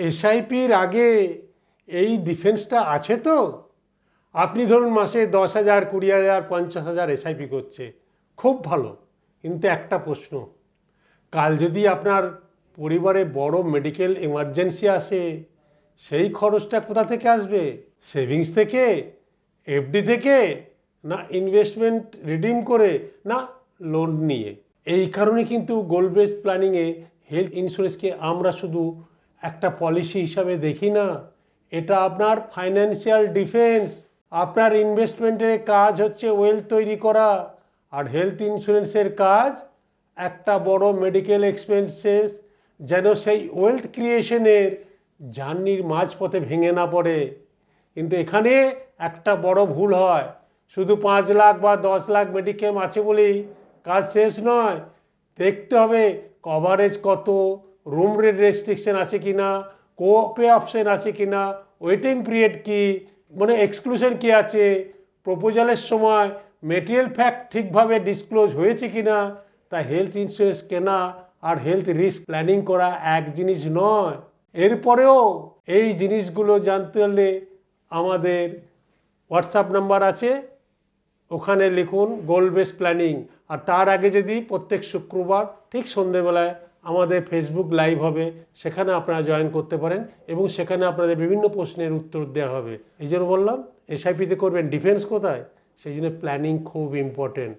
এসআইপির আগে এই ডিফেন্সটা আছে তো। আপনি ধরুন মাসে 10,000, 20,000, 50,000 এসআইপি করছে, খুব ভালো। কিন্তু একটা প্রশ্ন, কাল যদি আপনার পরিবারে বড় মেডিকেল এমার্জেন্সি আসে, সেই খরচটা কোথা থেকে আসবে? সেভিংস থেকে, এফডি থেকে, না ইনভেস্টমেন্ট রিডিম করে, না লোন নিয়ে? এই কারণে কিন্তু গোল বেসড প্ল্যানিংয়ে হেলথ ইন্স্যুরেন্সকে আমরা শুধু একটা পলিসি হিসাবে দেখি না, এটা আপনার ফাইন্যান্সিয়াল ডিফেন্স। আপনার ইনভেস্টমেন্টের কাজ হচ্ছে ওয়েলথ তৈরি করা, আর হেলথ ইন্স্যুরেন্সের কাজ একটা বড় মেডিকেল এক্সপেন্সেস যেন সেই ওয়েলথ ক্রিয়েশনের জার্নির মাঝপথে ভেঙে না পড়ে। কিন্তু এখানে একটা বড় ভুল হয়, শুধু 5 লাখ বা 10 লাখ মেডিক্লেম আছে বলেই কাজ শেষ নয়। দেখতে হবে কভারেজ কত, রুম রেট রেস্ট্রিকশন আছে কিনা, কোপে অপশন আছে কিনা, ওয়েটিং পিরিয়ড কি, মানে এক্সক্লুশন কি আছে, প্রপোজালের সময় মেটেরিয়াল ফ্যাক্ট ঠিকভাবে ডিসক্লোজ হয়েছে কিনা। তাই হেলথ ইন্স্যুরেন্স কেনা আর হেলথ রিস্ক প্ল্যানিং করা এক জিনিস নয়। এরপরেও এই জিনিসগুলো জানতে হলে আমাদের হোয়াটসঅ্যাপ নাম্বার আছে, ওখানে লিখুন গোল বেসড প্ল্যানিং। আর তার আগে যদি প্রত্যেক শুক্রবার ঠিক সন্ধেবেলায় আমাদের ফেসবুক লাইভ হবে, সেখানে আপনারা জয়েন করতে পারেন এবং সেখানে আপনাদের বিভিন্ন প্রশ্নের উত্তর দেওয়া হবে। এই জন্য বললাম এসআইপিতে করবেন, ডিফেন্স কোথায়? সেই জন্য প্ল্যানিং খুব ইম্পর্টেন্ট।